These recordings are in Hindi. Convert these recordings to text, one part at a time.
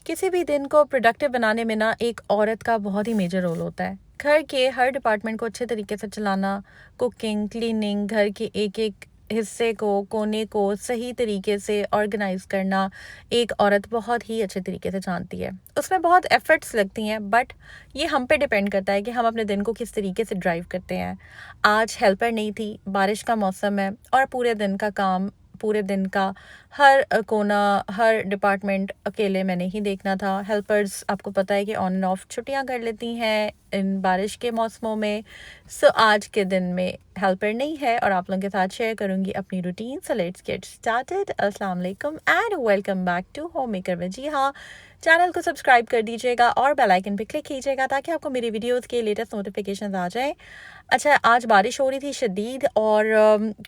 किसी भी दिन को प्रोडक्टिव बनाने में ना एक औरत का बहुत ही मेजर रोल होता है। घर के हर डिपार्टमेंट को अच्छे तरीके से चलाना, कुकिंग, क्लीनिंग, घर के एक एक हिस्से को, कोने को सही तरीके से ऑर्गेनाइज करना एक औरत बहुत ही अच्छे तरीके से जानती है। उसमें बहुत एफर्ट्स लगती हैं, बट ये हम पे डिपेंड करता है कि हम अपने दिन को किस तरीके से ड्राइव करते हैं। आज हेल्पर नहीं थी, बारिश का मौसम है और पूरे दिन का काम, पूरे दिन का हर कोना, हर डिपार्टमेंट अकेले मैंने ही देखना था। हेल्पर्स आपको पता है कि ऑन एंड ऑफ छुट्टियां कर लेती हैं इन बारिश के मौसमों में। सो आज के दिन में हेल्पर नहीं है और आप लोगों के साथ शेयर करूंगी अपनी routine. So let's get started. अस्सलाम वालेकुम and welcome back to home maker with. जी हाँ, चैनल को सब्सक्राइब कर दीजिएगा और बेल आइकन पे क्लिक कीजिएगा ताकि आपको मेरी वीडियोस के लेटेस्ट नोटिफिकेशंस आ जाएं। अच्छा, आज बारिश हो रही थी शदीद और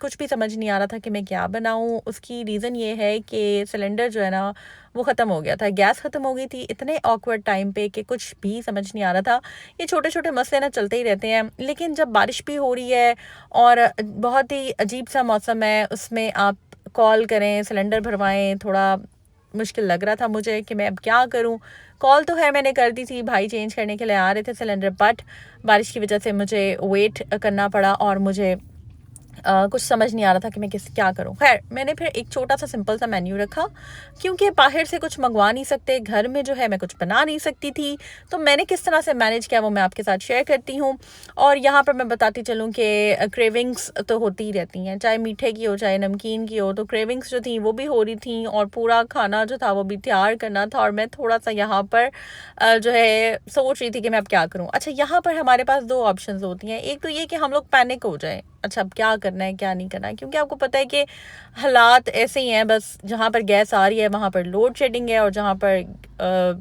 कुछ भी समझ नहीं आ रहा था कि मैं क्या बनाऊं। उसकी रीज़न ये है कि सिलेंडर जो है ना वो ख़त्म हो गया था, गैस ख़त्म हो गई थी इतने ऑकवर्ड टाइम पे कि कुछ भी समझ नहीं आ रहा था। ये छोटे छोटे मसले ना चलते ही रहते हैं, लेकिन जब बारिश भी हो रही है और बहुत ही अजीब सा मौसम है, उसमें आप कॉल करें, सिलेंडर भरवाएं, थोड़ा मुश्किल लग रहा था मुझे कि मैं अब क्या करूं। कॉल तो है मैंने कर दी थी, भाई चेंज करने के लिए आ रहे थे सिलेंडर, बट बारिश की वजह से मुझे वेट करना पड़ा और मुझे कुछ समझ नहीं आ रहा था कि मैं क्या करूं। खैर, मैंने फिर एक छोटा सा सिंपल सा मेन्यू रखा, क्योंकि बाहर से कुछ मंगवा नहीं सकते, घर में जो है मैं कुछ बना नहीं सकती थी। तो मैंने किस तरह से मैनेज किया वो मैं आपके साथ शेयर करती हूँ। और यहाँ पर मैं बताती चलूँ कि क्रेविंग्स तो होती ही रहती हैं, चाहे मीठे की हो चाहे नमकीन की हो। तो क्रेविंग्स जो थी वो भी हो रही थी और पूरा खाना जो था वो भी तैयार करना था, और मैं थोड़ा सा यहाँ पर जो है सोच रही थी कि मैं अब क्या करूँ। अच्छा, यहाँ पर हमारे पास दो ऑप्शंस होती हैं। एक तो ये कि हम लोग पैनिक हो जाएं, अच्छा अब क्या करना है क्या नहीं करना है, क्योंकि आपको पता है कि हालात ऐसे ही हैं। बस जहाँ पर गैस आ रही है वहाँ पर लोड शेडिंग है, और जहाँ पर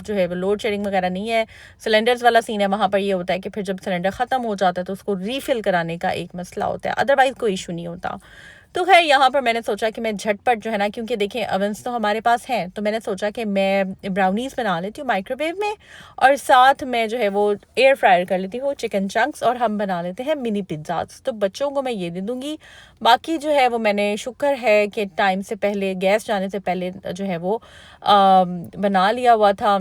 जो है वो लोड शेडिंग वगैरह नहीं है, सिलेंडर्स वाला सीन है, वहाँ पर ये होता है कि फिर जब सिलेंडर ख़त्म हो जाता है तो उसको रीफ़िल कराने का एक मसला होता है, अदरवाइज़ कोई इशू नहीं होता। तो खैर, यहाँ पर मैंने सोचा कि मैं झटपट जो है ना, क्योंकि देखें अवन्स तो हमारे पास हैं, तो मैंने सोचा कि मैं ब्राउनीज़ बना लेती हूँ माइक्रोवेव में, और साथ में जो है वो एयर फ्रायर कर लेती हूँ चिकन चंक्स, और हम बना लेते हैं मिनी पिज़्ज़ाज। तो बच्चों को मैं ये दे दूँगी। बाकी जो है वो मैंने, शुक्र है कि टाइम से पहले, गैस जाने से पहले जो है वो बना लिया हुआ था।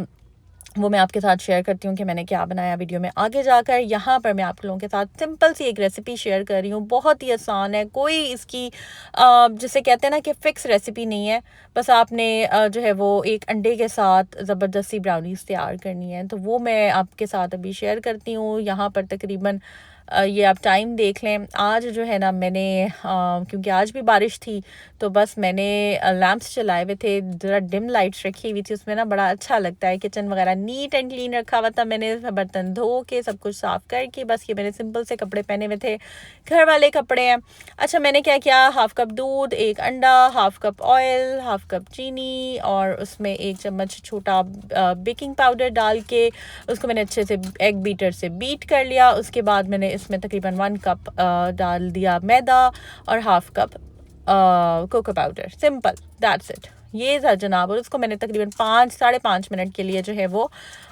वो मैं आपके साथ शेयर करती हूँ कि मैंने क्या बनाया वीडियो में आगे जाकर। यहाँ पर मैं आप लोगों के साथ सिंपल सी एक रेसिपी शेयर कर रही हूँ, बहुत ही आसान है, कोई इसकी जिसे कहते हैं ना कि फ़िक्स रेसिपी नहीं है। बस आपने जो है वो एक अंडे के साथ ज़बरदस्ती ब्राउनीज़ तैयार करनी है, तो वो मैं आपके साथ अभी शेयर करती हूँ। यहाँ पर तकरीबन ये आप टाइम देख लें। आज जो है ना मैंने क्योंकि आज भी बारिश थी, तो बस मैंने लैंप्स चलाए हुए थे, ज़रा डिम लाइट्स रखी हुई थी, उसमें ना बड़ा अच्छा लगता है। किचन वगैरह नीट एंड क्लीन रखा हुआ था मैंने, बर्तन धो के सब कुछ साफ़ करके, बस ये मैंने सिंपल से कपड़े पहने हुए थे, घर वाले कपड़े हैं। अच्छा, मैंने क्या किया, हाफ़ कप दूध, एक अंडा, half cup oil, half cup चीनी, और उसमें एक चम्मच छोटा बेकिंग पाउडर डाल के उसको मैंने अच्छे से एग बीटर से बीट कर लिया। उसके बाद मैंने इसमें तकरीबन 1 कप डाल दिया मैदा और half cup cocoa powder. Simple, that's it, ये था जनाब। और उसको मैंने तकरीबन 5 साढ़े 5 मिनट के लिए जो है वो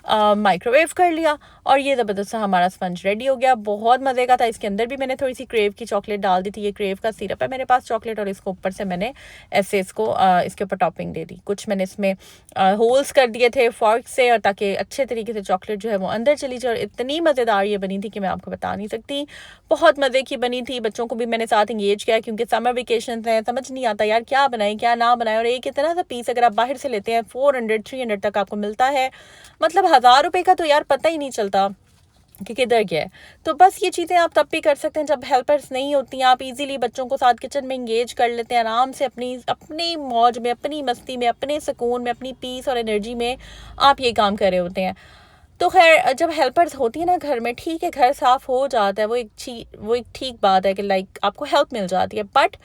माइक्रोवेव कर लिया, और ये ज़बरदस्त सा हमारा स्पंज रेडी हो गया। बहुत मज़े का था। इसके अंदर भी मैंने थोड़ी सी क्रेव की चॉकलेट डाल दी थी, ये क्रेव का सिरप है मेरे पास चॉकलेट, और इसको ऊपर से मैंने ऐसे इसको इसके ऊपर टॉपिंग दे दी। कुछ मैंने इसमें होल्स कर दिए थे फॉर्क से, और ताकि अच्छे तरीके से चॉकलेट जो है वो अंदर चली जाए। और इतनी मज़ेदार ये बनी थी कि मैं आपको बता नहीं सकती, बहुत मज़े की बनी थी। बच्चों को भी मैंने साथ इंगेज किया, क्योंकि समर वेकेशन हैं, समझ नहीं आता यार क्या बनाए क्या ना बनाए। और एक इतना सा पीस अगर आप बाहर से लेते हैं 400-300 तक आपको मिलता है, मतलब 1000 रुपये का, तो यार पता ही नहीं चलता कि किधर गया है। तो बस ये चीज़ें आप तब भी कर सकते हैं जब हेल्पर्स नहीं होती हैं। आप इजीली बच्चों को साथ किचन में इंगेज कर लेते हैं, आराम से अपनी अपनी मौज में, अपनी मस्ती में, अपने सुकून में, अपनी पीस और एनर्जी में आप ये काम कर रहे होते हैं। तो खैर, जब हेल्पर्स होती है ना घर में, ठीक है घर साफ़ हो जाता है, वो एक ठीक बात है कि लाइक आपको हेल्प मिल जाती है, बट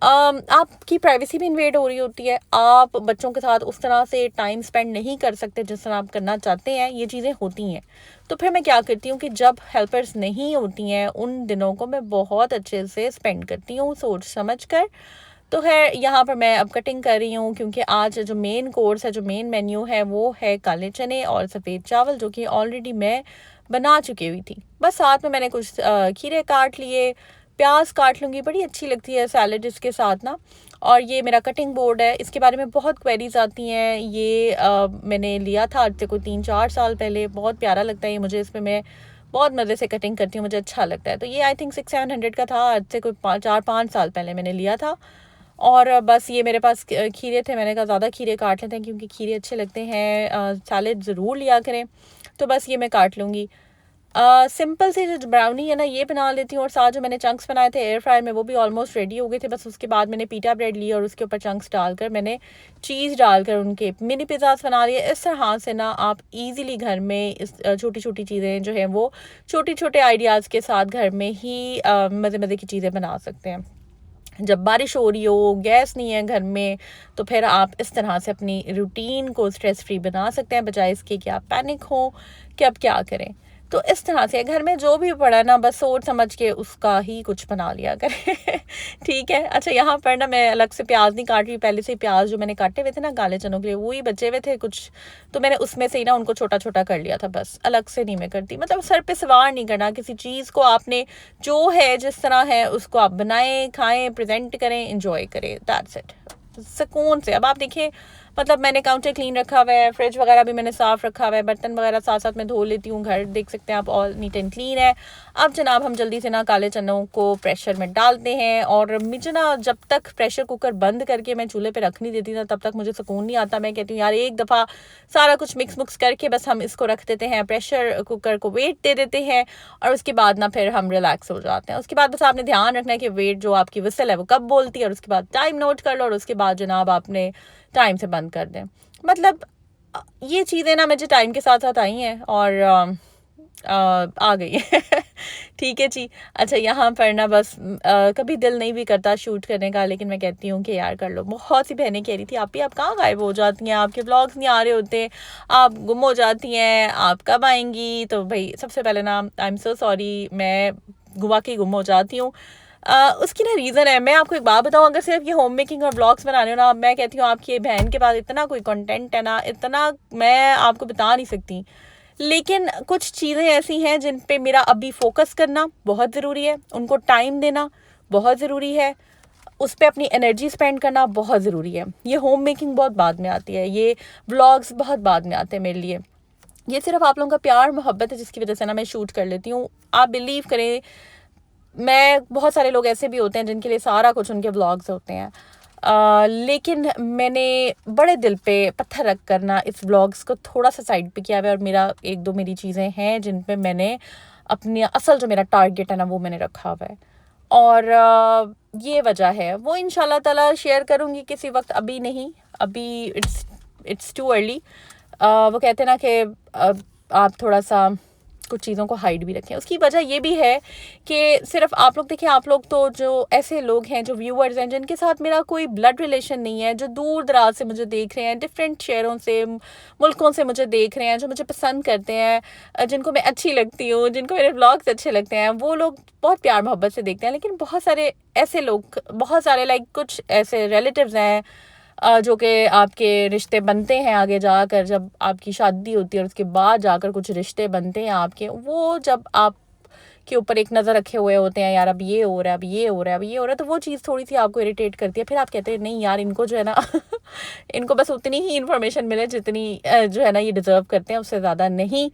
आपकी प्राइवेसी भी इन्वेड हो रही होती है। आप बच्चों के साथ उस तरह से टाइम स्पेंड नहीं कर सकते जिस तरह आप करना चाहते हैं, ये चीज़ें होती हैं। तो फिर मैं क्या करती हूँ कि जब हेल्पर्स नहीं होती हैं उन दिनों को मैं बहुत अच्छे से स्पेंड करती हूँ सोच समझ कर। तो है, यहाँ पर मैं अब कटिंग कर रही हूँ, क्योंकि आज जो मेन कोर्स है, जो मेन मेन्यू है, वो है काले चने और सफ़ेद चावल, जो कि ऑलरेडी मैं बना चुकी हुई थी। बस साथ में मैंने कुछ खीरे काट लिए, प्याज काट लूँगी, बड़ी अच्छी लगती है सैलड इसके साथ ना। और ये मेरा कटिंग बोर्ड है, इसके बारे में बहुत क्वेरीज आती हैं। ये मैंने लिया था आज से कोई 3-4 साल पहले, बहुत प्यारा लगता है ये मुझे, इसमें मैं बहुत मज़े से कटिंग करती हूँ, मुझे अच्छा लगता है। तो ये आई थिंक 600-700 का था, आज से कोई 4-5 साल पहले मैंने लिया था। और बस ये मेरे पास खीरे थे, मैंने कहा ज़्यादा खीरे काट लेते हैं क्योंकि खीरे अच्छे लगते हैं, सैलेड ज़रूर लिया करें। तो बस ये मैं काट लूँगी। सिंपल सी जो ब्राउनी है ना ये बना लेती हूँ, और साथ जो मैंने चंक्स बनाए थे एयर फ्रायर में वो भी ऑलमोस्ट रेडी हो गए थे। बस उसके बाद मैंने पीटा ब्रेड लिया और उसके ऊपर चंक्स डालकर मैंने चीज़ डालकर उनके मिनी पिज़्ज़ास बना लिए। इस तरह से ना आप इजीली घर में इस छोटी छोटी चीज़ें जो है वो छोटे छोटे आइडियाज़ के साथ घर में ही मज़े मज़े की चीज़ें बना सकते हैं। जब बारिश हो रही हो, गैस नहीं है घर में, तो फिर आप इस तरह से अपनी रूटीन को स्ट्रेस फ्री बना सकते हैं, बजाय इसके कि आप पैनिक हो कि अब क्या करें। तो इस तरह से घर में जो भी पड़ा ना बस सोच समझ के उसका ही कुछ बना लिया करें। ठीक है। अच्छा, यहाँ पर ना मैं अलग से प्याज नहीं काट रही, पहले से प्याज जो मैंने काटे हुए थे ना काले चनों के लिए वही बचे हुए थे कुछ, तो मैंने उसमें से ही ना उनको छोटा छोटा कर लिया था, बस अलग से नहीं मैं करती। मतलब सर पे सवार नहीं करना किसी चीज़ को, आपने जो है जिस तरह है उसको आप बनाएं, खाएं, प्रेजेंट करें, इंजॉय करें, दैट्स इट, सुकून से। अब आप देखिए, मतलब मैंने काउंटर क्लीन रखा हुआ है, फ्रिज वगैरह भी मैंने साफ़ रखा हुआ है, बर्तन वगैरह साथ साथ में धो लेती हूँ, घर देख सकते हैं आप ऑल नीट एंड क्लीन है। अब जनाब हम जल्दी से ना काले चनों को प्रेशर में डालते हैं, और मुझे ना जब तक प्रेशर कुकर बंद करके मैं चूल्हे पे रख नहीं देती ना तब तक मुझे सुकून नहीं आता। मैं कहती हूँ यार एक दफ़ा सारा कुछ मिक्स करके बस हम इसको रख देते हैं, प्रेशर कुकर को वेट दे देते हैं, और उसके बाद ना फिर हम रिलैक्स हो जाते हैं। उसके बाद बस आपने ध्यान रखना है कि वेट जो आपकी विसल है वो कब बोलती है, और उसके बाद टाइम नोट कर लो, और उसके बाद जनाब आपने टाइम से बंद कर दें। मतलब ये चीज़ें ना मुझे टाइम के साथ साथ आई हैं और आ गई है। ठीक है जी। अच्छा, यहाँ पर ना बस कभी दिल नहीं भी करता शूट करने का, लेकिन मैं कहती हूँ कि यार कर लो। बहुत सी बहनें कह रही थी आप कहाँ गायब हो जाती हैं, आपके व्लॉग्स नहीं आ रहे होते, आप गुम हो जाती हैं, आप कब आएंगी। तो भाई सबसे पहले ना आई एम सो सॉरी, मैं वाकई गुम हो जाती हूँ। उसकी ना रीज़न है। मैं आपको एक बात बताऊँ, अगर सिर्फ ये होम मेकिंग और व्लॉग्स बनाने हो ना, मैं कहती हूँ आपकी बहन के पास इतना कोई कंटेंट है ना, इतना मैं आपको बता नहीं सकती। लेकिन कुछ चीज़ें ऐसी हैं जिन पे मेरा अभी फोकस करना बहुत ज़रूरी है, उनको टाइम देना बहुत ज़रूरी है, उस पर अपनी एनर्जी स्पेंड करना बहुत ज़रूरी है। ये होम मेकिंग बहुत बाद में आती है, ये व्लॉग्स बहुत बाद में आते हैं मेरे लिए। ये सिर्फ आप लोगों का प्यार मोहब्बत है जिसकी वजह से ना मैं शूट कर लेती हूँ। आप बिलीव करें, मैं बहुत सारे लोग ऐसे भी होते हैं जिनके लिए सारा कुछ उनके व्लॉग्स होते हैं, लेकिन मैंने बड़े दिल पे पत्थर रख कर ना इस व्लॉग्स को थोड़ा सा साइड पे किया हुआ है, और मेरा एक दो मेरी चीज़ें हैं जिन पे मैंने अपनी असल जो मेरा टारगेट है ना वो मैंने रखा हुआ है, और ये वजह है। वो इंशाल्लाह ताला शेयर करूँगी किसी वक्त, अभी नहीं, अभी इट्स टू अर्ली। वो कहते हैं ना कि आप थोड़ा सा कुछ चीज़ों को हाइड भी रखें। उसकी वजह ये भी है कि सिर्फ आप लोग देखिए, आप लोग तो जो ऐसे लोग हैं जो व्यूअर्स हैं जिनके साथ मेरा कोई ब्लड रिलेशन नहीं है, जो दूर दराज से मुझे देख रहे हैं, डिफरेंट शहरों से, मुल्कों से मुझे देख रहे हैं, जो मुझे पसंद करते हैं, जिनको मैं अच्छी लगती हूँ, जिनको मेरे व्लॉग्स अच्छे लगते हैं, वो लोग बहुत प्यार मोहब्बत से देखते हैं। लेकिन बहुत सारे ऐसे लोग, बहुत सारे लाइक कुछ ऐसे रिलेटिव्स हैं जो कि आपके रिश्ते बनते हैं आगे जाकर, जब आपकी शादी होती है और उसके बाद जाकर कुछ रिश्ते बनते हैं आपके, वो जब आप के ऊपर एक नज़र रखे हुए होते हैं, यार अब ये हो रहा है, अब ये हो रहा है, अब ये हो रहा है, तो वो चीज़ थोड़ी सी आपको इरिटेट करती है। फिर आप कहते हैं नहीं यार, इनको जो है ना इनको बस उतनी ही इन्फॉर्मेशन मिले जितनी जो है ना ये डिज़र्व करते हैं, उससे ज़्यादा नहीं।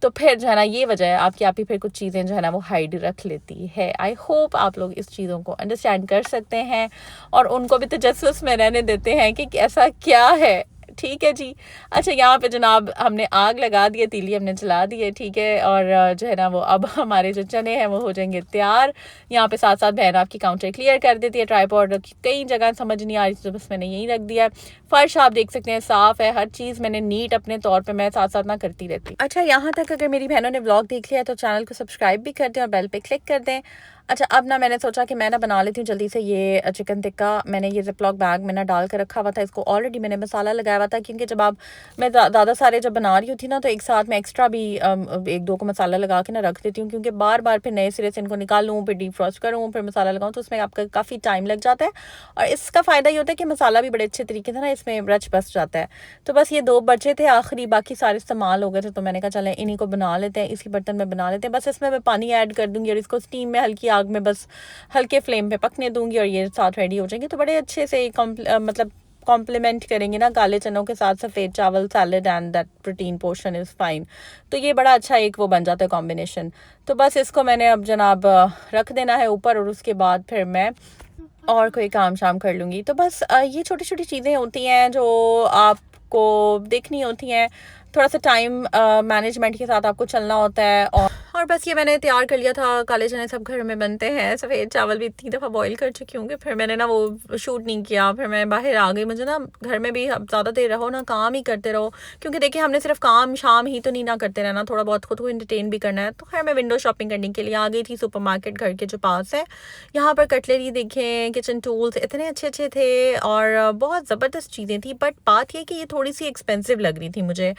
तो फिर जो है ना ये वजह है आपकी, आप ही फिर कुछ चीज़ें जो है ना वो हाइड रख लेती है। आई होप आप लोग इस चीज़ों को अंडरस्टैंड कर सकते हैं और उनको भी तजस्सुस में रहने देते हैं कि ऐसा क्या है। ठीक है जी। अच्छा, यहाँ पे जनाब हमने आग लगा दी है, तीली हमने जला दी है, ठीक है, और जो है ना वो अब हमारे जो चने हैं वो हो जाएंगे तैयार। यहाँ पे साथ साथ बहन आपकी काउंटर क्लियर कर देती है, ट्राइपॉड कई जगह समझ नहीं आ रही थी तो बस मैंने यही रख दिया है। फर्श आप देख सकते हैं साफ़ है, हर चीज़ मैंने नीट अपने तौर पर मैं साथ साथ ना करती रहती। अच्छा, यहाँ तक अगर मेरी बहनों ने व्लॉग देख लिया तो चैनल को सब्सक्राइब भी कर दें और बेल पे क्लिक कर दें। अच्छा, अब ना मैंने सोचा कि मैं ना बना लेती हूँ जल्दी से ये चिकन टिक्का। मैंने ये ज़िपलॉक बैग में ना डाल कर रखा हुआ था, इसको ऑलरेडी मैंने मसाला लगाया हुआ था, क्योंकि जब मैं ज़्यादा सारे जब बना रही होती ना तो एक साथ में एक्स्ट्रा भी एक दो को मसाला लगा के ना रख देती हूँ, क्योंकि बार बार फिर नए सिरे से इनको निकालूँ, फिर डीप फ्रॉस्ट करूँ, फिर मसाला लगाऊँ, तो उसमें आपका काफ़ी टाइम लग जाता है। और इसका फ़ायदा ये होता है कि मसाला भी बड़े अच्छे तरीके से ना इसमें रच बस जाता है। तो बस ये 2 बचे थे आखिरी, बाकी सारे इस्तेमाल हो गए थे, तो मैंने कहा चलें इन्हीं को बना लेते हैं, इसी बर्तन में बना लेते हैं। बस इसमें मैं पानी ऐड कर दूँगी और इसको स्टीम में हल्की आग में बस हल्के फ्लेम पे पकने दूंगी और ये साथ रेडी हो जाएंगे। तो बड़े अच्छे से मतलब कॉम्प्लीमेंट करेंगे ना काले चनों के साथ सफ़ेद चावल, salad and that protein portion is fine. तो ये बड़ा अच्छा एक वो बन जाता है कॉम्बिनेशन। तो बस इसको मैंने अब जनाब रख देना है ऊपर, और उसके बाद फिर मैं और कोई काम शाम कर लूँगी। तो बस ये छोटी छोटी चीज़ें होती हैं जो आपको देखनी होती हैं। थोड़ा सा टाइम मैनेजमेंट के साथ आपको चलना होता है। और बस ये मैंने तैयार कर लिया था। काले चने सब घर में बनते हैं, सफ़ेद चावल भी इतनी दफ़ा बॉईल कर चुकी हूँ कि फिर मैंने ना वो शूट नहीं किया। फिर मैं बाहर आ गई। मुझे ना घर में भी अब ज़्यादा देर रहो ना, काम ही करते रहो, क्योंकि देखिए हमने सिर्फ काम शाम ही तो नहीं ना करते रहना, थोड़ा बहुत खुद को इंटरटेन भी करना है। तो खैर मैं विंडो शॉपिंग करने के लिए आ गई थी सुपरमार्केट घर के जो पास है। यहाँ पर कटलरी देखें, किचन टूल्स इतने अच्छे अच्छे थे और बहुत ज़बरदस्त चीज़ें थी। बट बात यह कि ये थोड़ी सी एक्सपेंसिव लग रही थी मुझे।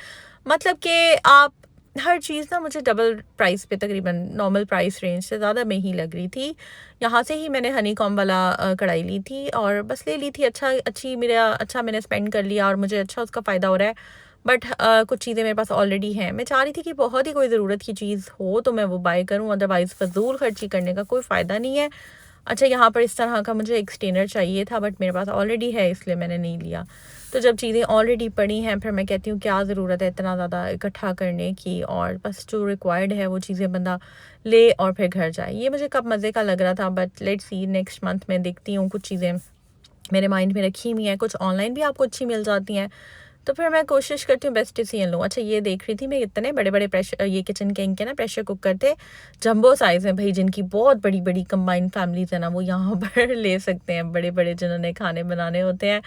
मतलब कि आप हर चीज़ ना मुझे डबल प्राइस पे, तकरीबन नॉर्मल प्राइस रेंज से ज़्यादा में ही लग रही थी। यहाँ से ही मैंने हनी कॉम वाला कढ़ाई ली थी और बस ले ली थी। अच्छा मैंने स्पेंड कर लिया और मुझे अच्छा उसका फ़ायदा हो रहा है। बट कुछ चीज़ें मेरे पास ऑलरेडी हैं। मैं चाह रही थी कि बहुत ही कोई ज़रूरत की चीज़ हो तो मैं वो बाय करूँ, अदरवाइज़ फजूल खर्ची करने का कोई फ़ायदा नहीं है। अच्छा, यहाँ पर इस तरह का मुझे एक स्टेनर चाहिए था, बट मेरे पास ऑलरेडी है इसलिए मैंने नहीं लिया। तो जब चीज़ें ऑलरेडी पड़ी हैं फिर मैं कहती हूँ क्या ज़रूरत है इतना ज़्यादा इकट्ठा करने की, और बस जो रिक्वायर्ड है वो चीज़ें बंदा ले और फिर घर जाए। ये मुझे कब मज़े का लग रहा था, but let's see next month में देखती हूँ। कुछ चीज़ें मेरे माइंड में रखी हुई हैं, कुछ ऑनलाइन भी आपको अच्छी मिल जाती हैं, तो फिर मैं कोशिश करती हूँ बेस्ट डिसीजन लूँ। अच्छा, ये देख रही थी मैं, इतने बड़े बड़े प्रेशर, ये किचन किंग के ना प्रेशर कुकर थे, जंबो साइज़ हैं भाई, जिनकी बहुत बड़ी बड़ी कंबाइंड फैमिलीज़ है ना, वो यहाँ पर ले सकते हैं, बड़े बड़े जिन्होंने खाने बनाने होते हैं।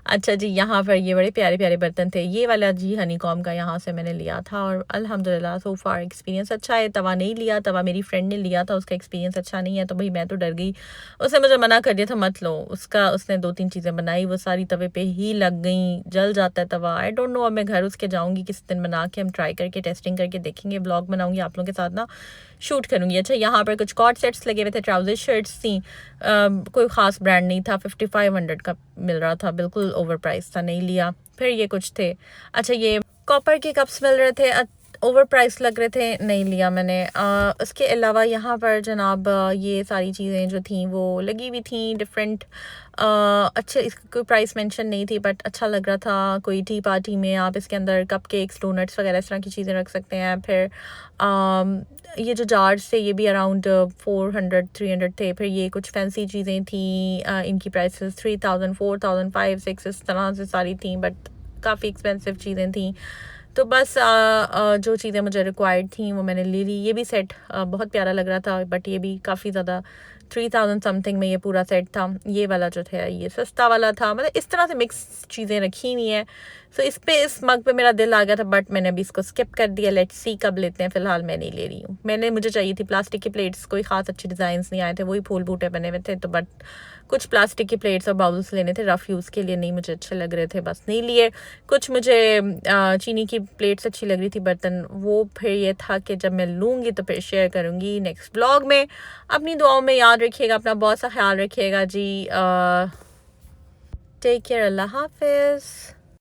अच्छा जी, यहाँ पर ये बड़े प्यारे प्यारे बर्तन थे। ये वाला जी हनी कॉम का यहाँ से मैंने लिया था और अल्हम्दुलिल्लाह सो फार एक्सपीरियंस अच्छा है। तवा नहीं लिया, तवा मेरी फ्रेंड ने लिया था, उसका एक्सपीरियंस अच्छा नहीं है, तो भाई मैं तो डर गई। उसने मुझे मना कर दिया था मत लो। उसने 2-3 चीज़ें बनाई, वो सारी तवे पे ही लग गई, जल जाता है तवा। आई डोंट नो, अब मैं घर उसके जाऊँगी किसी दिन बना के, हम ट्राई करके टेस्टिंग करके देखेंगे, ब्लॉग बनाऊँगी आप लोगों के साथ ना, शूट करूँगी। अच्छा, यहाँ पर कुछ कॉर्ड सेट्स लगे हुए थे, ट्राउज़र शर्ट्स थी। कोई ख़ास ब्रांड नहीं था, 5500 का मिल रहा था, बिल्कुल ओवर प्राइस था, नहीं लिया। फिर ये कुछ थे, अच्छा ये कॉपर के कप्स मिल रहे थे, ओवर प्राइस लग रहे थे, नहीं लिया मैंने। उसके अलावा यहाँ पर जनाब ये सारी चीज़ें जो थी वो लगी हुई थी डिफरेंट। अच्छे, इसकी कोई प्राइस मेंशन नहीं थी, बट अच्छा लग रहा था। कोई टी पार्टी में आप इसके अंदर कप केक्स, डोनट्स वगैरह इस तरह की चीज़ें रख सकते हैं। फिर ये जो जार्स थे ये भी अराउंड 400-300 थे। फिर ये कुछ फैंसी चीज़ें थी, इनकी प्राइसेस 3000, 4000, 5-6 इस तरह से सारी थी, बट काफ़ी एक्सपेंसिव चीज़ें थी। तो बस जो चीज़ें मुझे रिक्वायर्ड थी वो मैंने ले ली। ये भी सेट बहुत प्यारा लग रहा था, बट ये भी काफ़ी ज़्यादा 3000 समथिंग में ये पूरा सेट था। ये वाला जो था ये सस्ता वाला था। मतलब इस तरह से मिक्स चीज़ें रखी हुई हैं। सो इस मग पे मेरा दिल आ गया था, बट मैंने अभी इसको स्किप कर दिया। लेट्स सी कब लेते हैं, फ़िलहाल मैं नहीं ले रही हूँ। मुझे चाहिए थी प्लास्टिक की प्लेट्स, कोई ख़ास अच्छे डिज़ाइन नहीं आए थे, वही फूल बूटे बने हुए थे। तो बट कुछ प्लास्टिक की प्लेट्स और बाउल्स लेने थे रफ़ यूज़ के लिए, नहीं मुझे अच्छे लग रहे थे, बस नहीं लिए। कुछ मुझे चीनी की प्लेट्स अच्छी लग रही थी, बर्तन, वो फिर ये था कि जब मैं लूँगी तो फिर शेयर करूँगी नेक्स्ट ब्लॉग में। अपनी दुआओं में याद रखिएगा, अपना बहुत सा ख्याल रखिएगा जी। टेक केयर, अल्लाह हाफिज़।